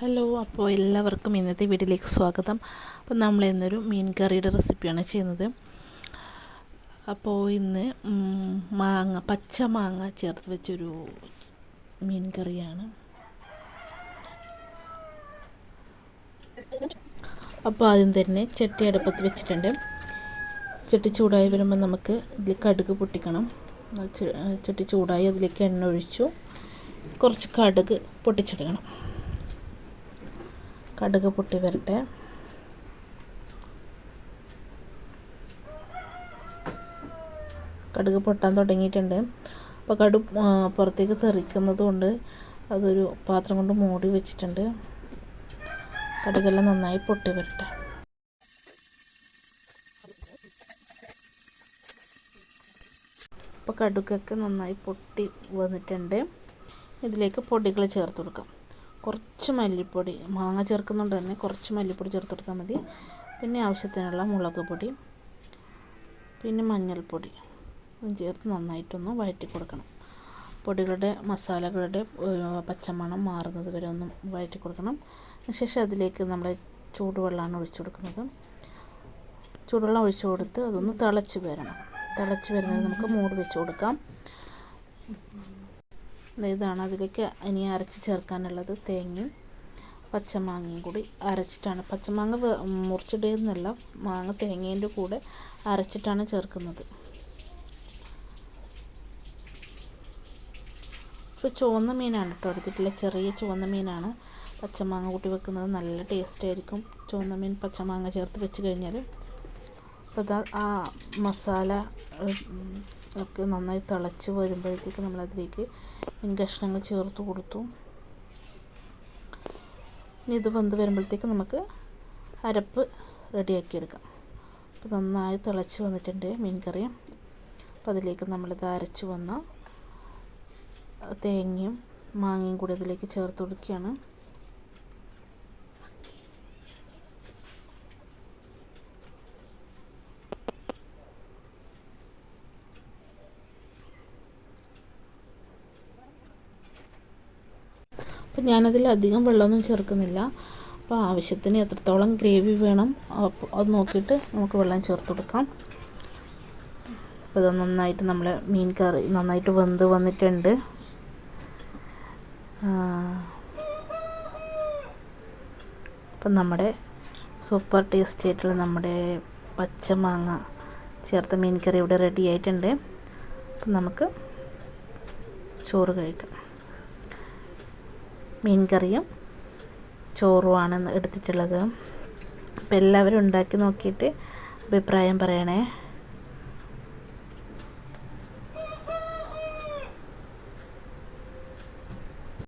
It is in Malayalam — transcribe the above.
ഹലോ, അപ്പോൾ എല്ലാവർക്കും ഇന്നത്തെ വീഡിയോയിലേക്ക് സ്വാഗതം. അപ്പോൾ നമ്മൾ ഇന്നൊരു മീൻ കറിയുടെ റെസിപ്പിയാണ് ചെയ്യുന്നത്. അപ്പോൾ ഇന്ന് പച്ച മാങ്ങ ചേർത്ത് വെച്ചൊരു മീൻ കറിയാണ്. അപ്പോൾ ആദ്യം തന്നെ ചട്ടി അടുപ്പത്ത് വെച്ചിട്ടുണ്ട്. ചട്ടി ചൂടായി വരുമ്പോൾ നമുക്ക് ഇതിൽ കടുക് പൊട്ടിക്കണം. ചട്ടി ചൂടായി അതിലേക്ക് എണ്ണ ഒഴിച്ചു കുറച്ച് കടുക് പൊട്ടിച്ചെടുക്കണം. കടുക് പൊട്ടി വരട്ടെ. കടുക് പൊട്ടാൻ തുടങ്ങിയിട്ടുണ്ട്. അപ്പോൾ കടുക് പുറത്തേക്ക് തെറിക്കുന്നത് കൊണ്ട് അതൊരു പാത്രം കൊണ്ട് മൂടി വെച്ചിട്ടുണ്ട്. കടുകെല്ലാം നന്നായി പൊട്ടി വരട്ടെ. അപ്പോൾ കടുകൊക്കെ നന്നായി പൊട്ടി വന്നിട്ടുണ്ട്. ഇതിലേക്ക് പൊടികൾ ചേർത്ത് കൊടുക്കാം. കുറച്ച് മല്ലിപ്പൊടി, മാങ്ങ ചേർക്കുന്നുണ്ട് തന്നെ കുറച്ച് മല്ലിപ്പൊടി ചേർത്ത് കൊടുത്താൽ മതി. പിന്നെ ആവശ്യത്തിനുള്ള മുളക് പൊടി, പിന്നെ മഞ്ഞൾപ്പൊടി ചേർത്ത് നന്നായിട്ടൊന്ന് വഴറ്റി കൊടുക്കണം. പൊടികളുടെ മസാലകളുടെ പച്ചമണം മാറുന്നത് വരെ ഒന്ന് വഴറ്റി കൊടുക്കണം. അതിനുശേഷം അതിലേക്ക് നമ്മുടെ ചൂടുവെള്ളമാണ് ഒഴിച്ചു കൊടുക്കുന്നത്. ചൂടുവെള്ളം ഒഴിച്ചു കൊടുത്ത് അതൊന്ന് തിളച്ച് വരണം. തിളച്ച് വരുന്നത് നമുക്ക് മൂടി വെച്ച് കൊടുക്കാം. ഇതാണ് അതിലേക്ക് ഇനി അരച്ച് ചേർക്കാനുള്ളത്. തേങ്ങയും പച്ചമാങ്ങയും കൂടി അരച്ചിട്ടാണ്, പച്ചമാങ്ങ മുറിച്ചിടുന്നല്ല, മാങ്ങ തേങ്ങേൻ്റെ കൂടെ അരച്ചിട്ടാണ് ചേർക്കുന്നത്. ഇപ്പോൾ ചുവന്ന മീനാണ് കേട്ടോ എടുത്തിട്ടുള്ള, ചെറിയ ചുവന്ന മീനാണ്. പച്ചമാങ്ങ കൂട്ടി വെക്കുന്നത് നല്ല ടേസ്റ്റ് ആയിരിക്കും. ചുവന്ന മീൻ പച്ചമാങ്ങ ചേർത്ത് വെച്ച് കഴിഞ്ഞാൽ. അപ്പോൾ ആ മസാല ഒക്കെ നന്നായി തിളച്ച് വരുമ്പോഴത്തേക്ക് നമ്മളതിലേക്ക് മീൻ കഷ്ണങ്ങൾ ചേർത്ത് കൊടുത്തു. ഇനി ഇത് വെന്ത് വരുമ്പോഴത്തേക്ക് നമുക്ക് അരപ്പ് റെഡിയാക്കിയെടുക്കാം. അപ്പോൾ നന്നായി തിളച്ച് വന്നിട്ടുണ്ട് മീൻ കറി. അപ്പോൾ അതിലേക്ക് നമ്മളിത് അരച്ച് വന്ന തേങ്ങയും മാങ്ങയും കൂടി അതിലേക്ക് ചേർത്ത് കൊടുക്കുകയാണ്. അപ്പോൾ ഞാനതിൽ അധികം വെള്ളമൊന്നും ചേർക്കുന്നില്ല. അപ്പോൾ ആവശ്യത്തിന് എത്രത്തോളം ഗ്രേവി വേണം അത് നോക്കിയിട്ട് നമുക്ക് വെള്ളം ചേർത്ത് കൊടുക്കാം. അപ്പോൾ ഇത് നന്നായിട്ട് നമ്മളെ മീൻ കറി നന്നായിട്ട് വെന്ത് വന്നിട്ടുണ്ട്. അപ്പം നമ്മുടെ സൂപ്പർ ടേസ്റ്റി ആയിട്ടുള്ള നമ്മുടെ പച്ചമാങ്ങ ചേർത്ത മീൻ കറി ഇവിടെ റെഡി ആയിട്ടുണ്ട്. അപ്പം നമുക്ക് ചോറ് കഴിക്കാം. മീൻ കറിയും ചോറുമാണ് എടുത്തിട്ടുള്ളത്. അപ്പോൾ എല്ലാവരും ഉണ്ടാക്കി നോക്കിയിട്ട് അഭിപ്രായം പറയണേ.